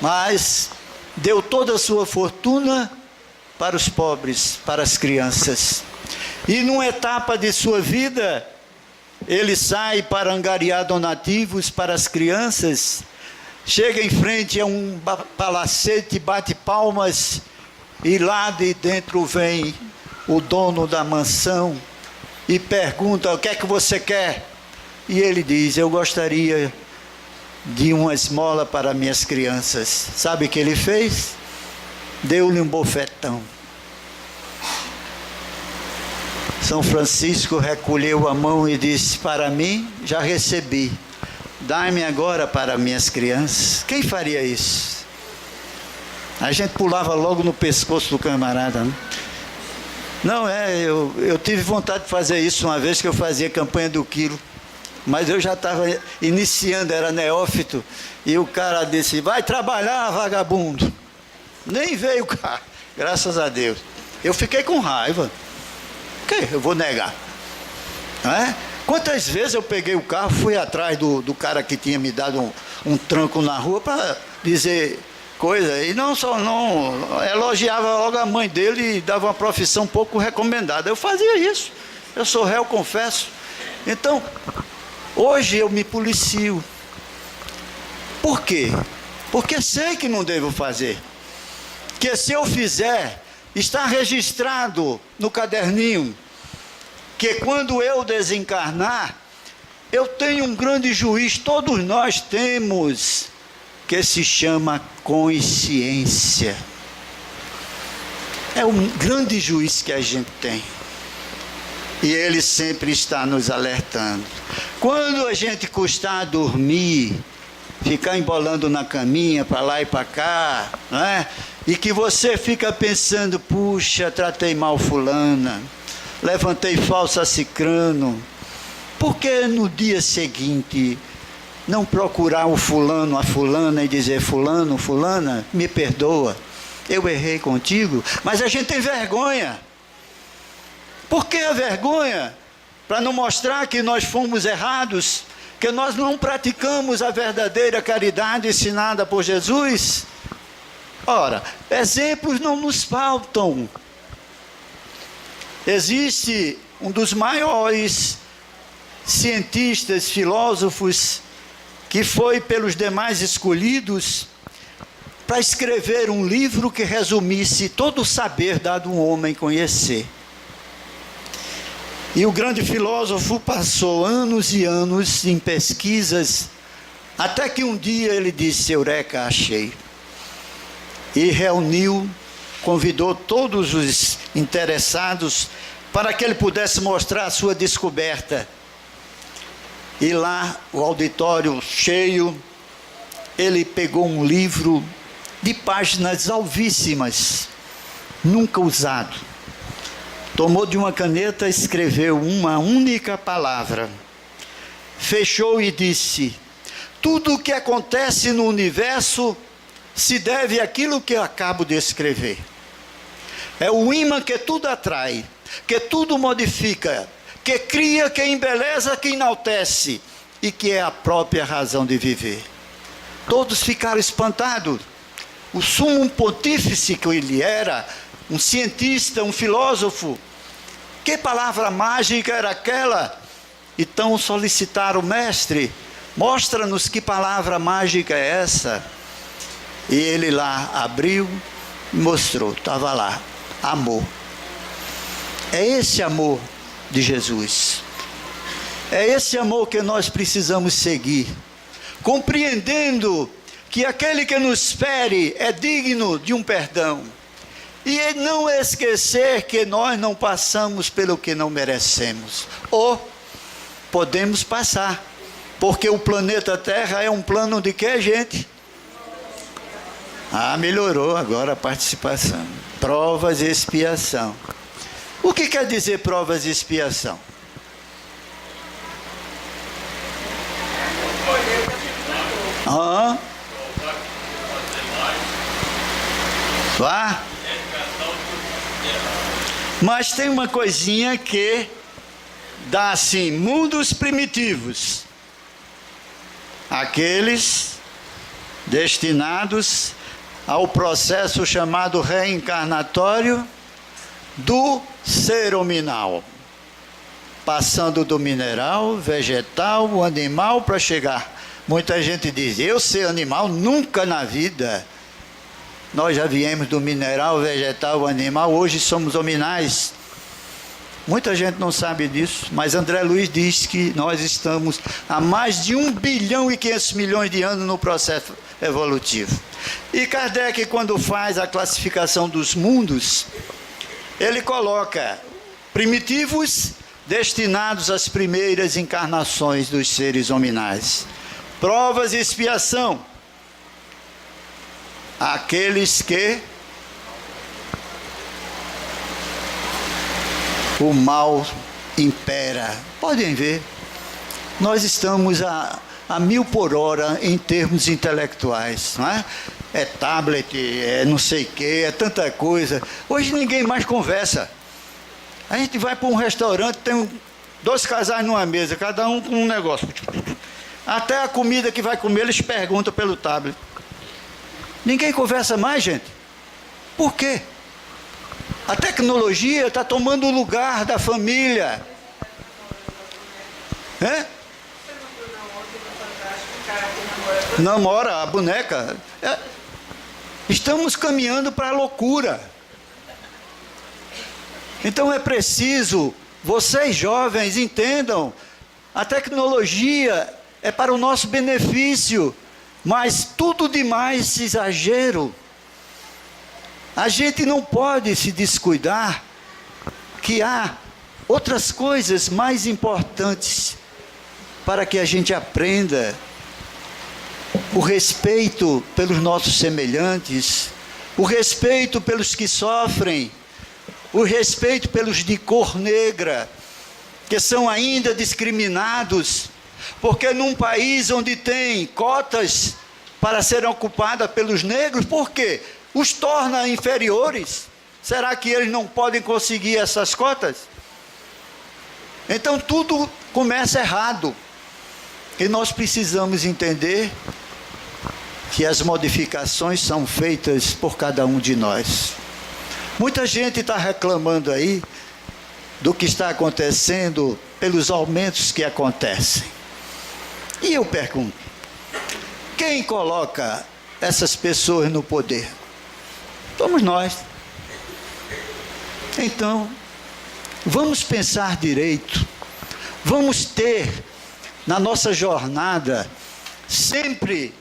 mas deu toda a sua fortuna para os pobres, para as crianças. E numa etapa de sua vida, ele sai para angariar donativos para as crianças, chega em frente a um palacete, bate palmas, e lá de dentro vem o dono da mansão e pergunta: o que é que você quer? E ele diz: eu gostaria de uma esmola para minhas crianças. Sabe o que ele fez? Deu-lhe um bofetão. São Francisco recolheu a mão e disse: para mim, já recebi. Dai-me agora para minhas crianças. Quem faria isso? A gente pulava logo no pescoço do camarada, né? Não, eu tive vontade de fazer isso uma vez que eu fazia campanha do quilo. Mas eu já estava iniciando, era neófito. E o cara disse: vai trabalhar, vagabundo. Nem veio cá, graças a Deus. Eu fiquei com raiva. O quê? Eu vou negar? Não é? Quantas vezes eu peguei o carro, fui atrás do cara que tinha me dado um tranco na rua para dizer coisa. E não elogiava logo a mãe dele e dava uma profissão pouco recomendada. Eu fazia isso. Eu sou réu, confesso. Então, hoje eu me policio. Por quê? Porque sei que não devo fazer. Que se eu fizer, está registrado no caderninho, que quando eu desencarnar, eu tenho um grande juiz, todos nós temos, que se chama consciência. É um grande juiz que a gente tem. E ele sempre está nos alertando. Quando a gente custar a dormir, ficar embolando na caminha, para lá e para cá, não é? E que você fica pensando: puxa, tratei mal fulana, levantei falso a cicrano. Por que no dia seguinte não procurar o fulano, a fulana e dizer: fulano, fulana, me perdoa, eu errei contigo? Mas a gente tem vergonha. Por que a vergonha? Para não mostrar que nós fomos errados, que nós não praticamos a verdadeira caridade ensinada por Jesus? Ora, exemplos não nos faltam. Existe um dos maiores cientistas, filósofos, que foi pelos demais escolhidos para escrever um livro que resumisse todo o saber dado ao homem conhecer. E o grande filósofo passou anos e anos em pesquisas, até que um dia ele disse: eureka, achei. E reuniu, convidou todos os interessados para que ele pudesse mostrar a sua descoberta. E lá, o auditório cheio, ele pegou um livro de páginas alvíssimas, nunca usado. Tomou de uma caneta, escreveu uma única palavra. Fechou e disse: tudo o que acontece no universo se deve àquilo que eu acabo de escrever. É o imã que tudo atrai, que tudo modifica, que cria, que embeleza, que enaltece, e que é a própria razão de viver. Todos ficaram espantados. O sumo pontífice que ele era, um cientista, um filósofo, que palavra mágica era aquela? Então solicitaram: mestre, mostra-nos que palavra mágica é essa. E ele lá abriu e mostrou, estava lá: amor. É esse amor de Jesus. É esse amor que nós precisamos seguir, compreendendo que aquele que nos fere é digno de um perdão. E não esquecer que nós não passamos pelo que não merecemos. Ou podemos passar, porque o planeta Terra é um plano de que, gente? Melhorou agora a participação. Provas e expiação. O que quer dizer provas e expiação? Vá. Mas tem uma coisinha que dá assim: mundos primitivos, aqueles destinados ao processo chamado reencarnatório do ser hominal, passando do mineral, vegetal, animal, para chegar. Muita gente diz: eu ser animal, nunca na vida. Nós já viemos do mineral, vegetal, animal, hoje somos hominais. Muita gente não sabe disso, mas André Luiz diz que nós estamos há mais de 1 bilhão e 500 milhões de anos no processo evolutivo. E Kardec, quando faz a classificação dos mundos, ele coloca Primitivos, destinados às primeiras encarnações dos seres hominais. Provas e expiação, aqueles que o mal impera. Podem ver, nós estamos a 1000 por hora em termos intelectuais, não é? É tablet, é não sei o que, é tanta coisa. Hoje ninguém mais conversa. A gente vai para um restaurante, tem 2 casais numa mesa, cada um com um negócio. Até a comida que vai comer, eles perguntam pelo tablet. Ninguém conversa mais, gente. Por quê? A tecnologia está tomando o lugar da família. É? Namora a boneca. Estamos caminhando para a loucura. Então é preciso, vocês jovens entendam, a tecnologia é para o nosso benefício, mas tudo demais exagero. A gente não pode se descuidar que há outras coisas mais importantes para que a gente aprenda. O respeito pelos nossos semelhantes, o respeito pelos que sofrem, o respeito pelos de cor negra, que são ainda discriminados, porque num país onde tem cotas para serem ocupadas pelos negros, por quê? Os torna inferiores. Será que eles não podem conseguir essas cotas? Então tudo começa errado. E nós precisamos entender que as modificações são feitas por cada um de nós. Muita gente está reclamando aí do que está acontecendo, pelos aumentos que acontecem. E eu pergunto, quem coloca essas pessoas no poder? Somos nós. Então, vamos pensar direito, vamos ter na nossa jornada sempre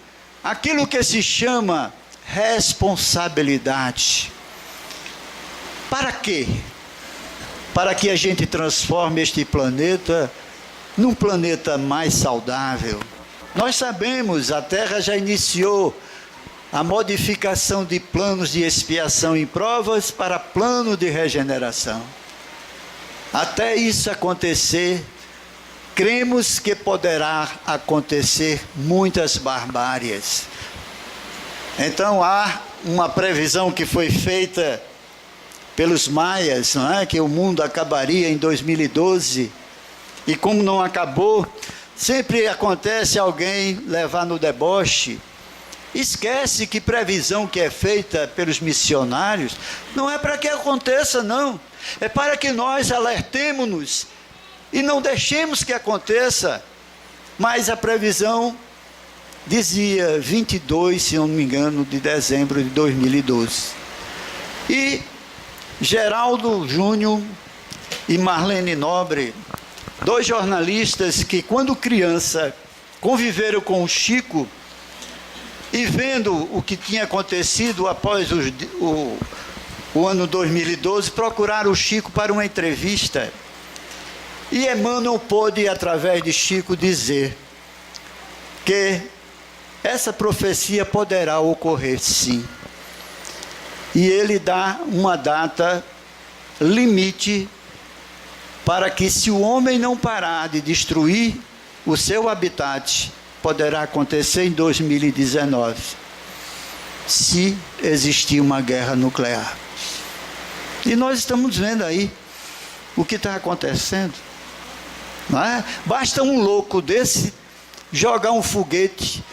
aquilo que se chama responsabilidade. Para quê? Para que a gente transforme este planeta num planeta mais saudável. Nós sabemos, a Terra já iniciou a modificação de planos de expiação em provas para plano de regeneração. Até isso acontecer, cremos que poderá acontecer muitas barbáries. Então há uma previsão que foi feita pelos maias, não é? Que o mundo acabaria em 2012, e como não acabou, sempre acontece alguém levar no deboche. Esquece que previsão que é feita pelos missionários não é para que aconteça, não. É para que nós alertemos-nos e não deixemos que aconteça. Mas a previsão dizia 22, se não me engano, de dezembro de 2012. E Geraldo Júnior e Marlene Nobre, 2 jornalistas que, quando criança, conviveram com o Chico, e vendo o que tinha acontecido após o ano 2012, procuraram o Chico para uma entrevista. E Emmanuel pôde, através de Chico, dizer que essa profecia poderá ocorrer sim. E ele dá uma data limite para que, se o homem não parar de destruir o seu habitat, poderá acontecer em 2019, se existir uma guerra nuclear. E nós estamos vendo aí o que está acontecendo. Não é? Basta um louco desse jogar um foguete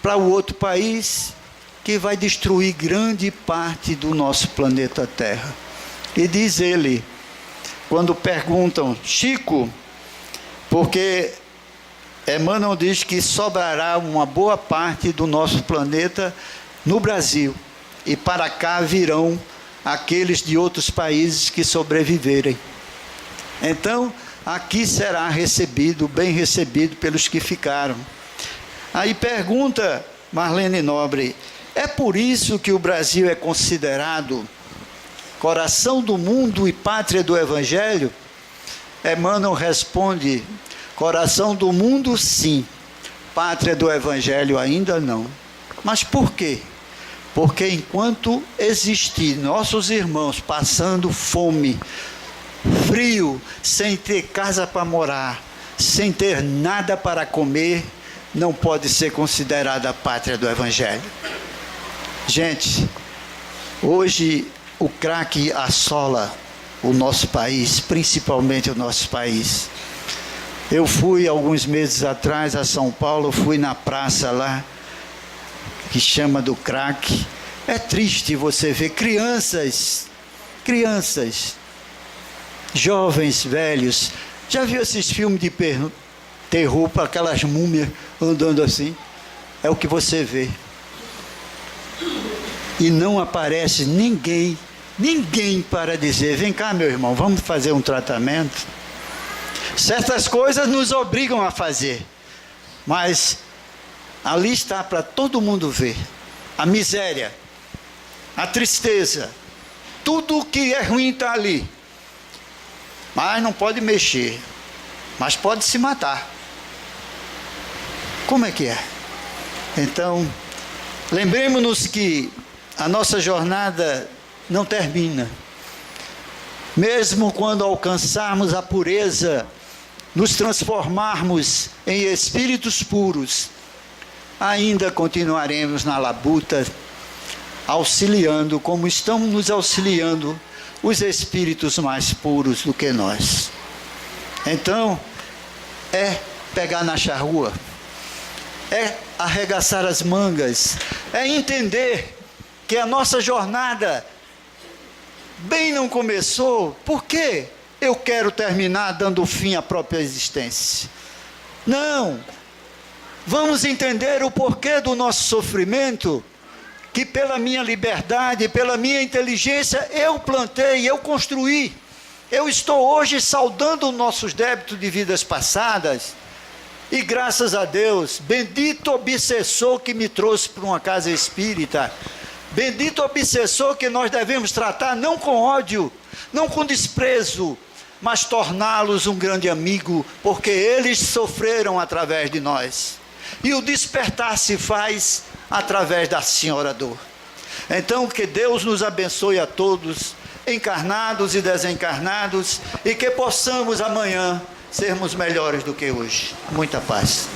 para o outro país, que vai destruir grande parte do nosso planeta Terra. E diz ele, quando perguntam, Chico, porque Emmanuel diz que sobrará uma boa parte do nosso planeta no Brasil, e para cá virão aqueles de outros países que sobreviverem. Então, aqui será recebido, bem recebido pelos que ficaram. Aí pergunta Marlene Nobre, é por isso que o Brasil é considerado coração do mundo e pátria do Evangelho? Emmanuel responde: coração do mundo, sim. Pátria do Evangelho, ainda não. Mas por quê? Porque enquanto existir nossos irmãos passando fome, frio, sem ter casa para morar, sem ter nada para comer, não pode ser considerada a pátria do Evangelho. Gente, hoje o crack assola o nosso país, principalmente o nosso país. Eu fui alguns meses atrás a São Paulo, fui na praça lá, que chama do crack. É triste você ver crianças, jovens, velhos. Já viu esses filmes de terror, aquelas múmias andando assim? É o que você vê. E não aparece ninguém para dizer: vem cá, meu irmão, vamos fazer um tratamento. Certas coisas nos obrigam a fazer, mas ali está para todo mundo ver. A miséria, a tristeza, tudo que é ruim está ali. Mas não pode mexer, mas pode se matar. Como é que é? Então, lembremos-nos que a nossa jornada não termina. Mesmo quando alcançarmos a pureza, nos transformarmos em espíritos puros, ainda continuaremos na labuta, auxiliando, como estão nos auxiliando os espíritos mais puros do que nós. Então, é pegar na charrua, é arregaçar as mangas, é entender que a nossa jornada bem não começou. Por quê? Eu quero terminar dando fim à própria existência. Não. Vamos entender o porquê do nosso sofrimento, que pela minha liberdade, pela minha inteligência, eu plantei, eu construí. Eu estou hoje saldando nossos débitos de vidas passadas. E graças a Deus, bendito obsessor que me trouxe para uma casa espírita. Bendito obsessor que nós devemos tratar não com ódio, não com desprezo, mas torná-los um grande amigo, porque eles sofreram através de nós. E o despertar se faz através da Senhora Dor. Então, que Deus nos abençoe a todos, encarnados e desencarnados, e que possamos amanhã sermos melhores do que hoje. Muita paz.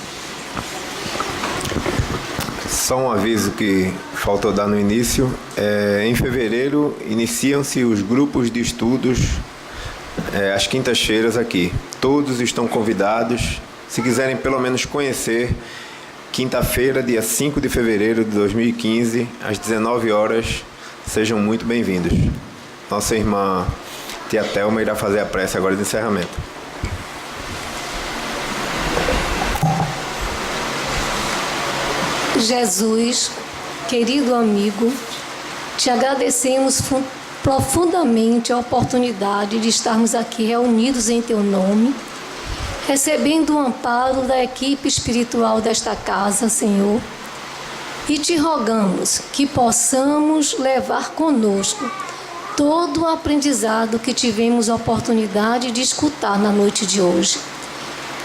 Só um aviso que faltou dar no início. Em fevereiro iniciam-se os grupos de estudos às quintas-feiras aqui. Todos estão convidados. Se quiserem pelo menos conhecer, quinta-feira, dia 5 de fevereiro de 2015, às 19 horas, sejam muito bem-vindos. Nossa irmã Tia Thelma irá fazer a prece agora de encerramento. Jesus, querido amigo, te agradecemos profundamente a oportunidade de estarmos aqui reunidos em teu nome, recebendo o amparo da equipe espiritual desta casa, Senhor, e te rogamos que possamos levar conosco todo o aprendizado que tivemos a oportunidade de escutar na noite de hoje.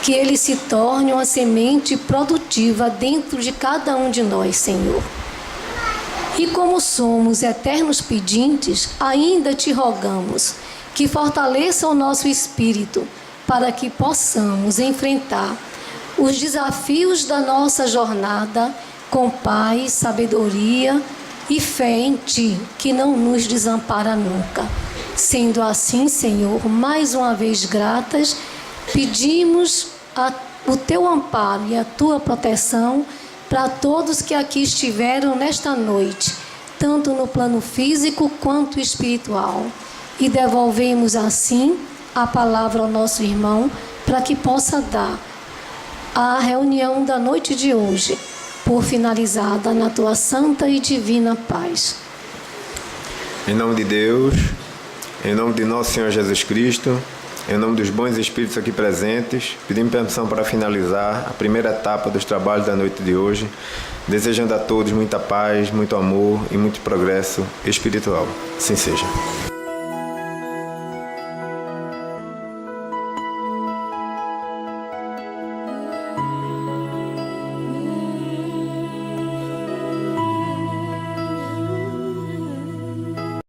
Que ele se torne uma semente produtiva dentro de cada um de nós, Senhor. E como somos eternos pedintes, ainda te rogamos que fortaleça o nosso espírito para que possamos enfrentar os desafios da nossa jornada com paz, sabedoria e fé em Ti, que não nos desampara nunca. Sendo assim, Senhor, mais uma vez gratas, pedimos o Teu amparo e a Tua proteção para todos que aqui estiveram nesta noite, tanto no plano físico quanto espiritual. E devolvemos assim a palavra ao nosso irmão para que possa dar a reunião da noite de hoje por finalizada na Tua santa e divina paz. Em nome de Deus, em nome de nosso Senhor Jesus Cristo, em nome dos bons espíritos aqui presentes, pedimos permissão para finalizar a primeira etapa dos trabalhos da noite de hoje, desejando a todos muita paz, muito amor e muito progresso espiritual. Assim seja.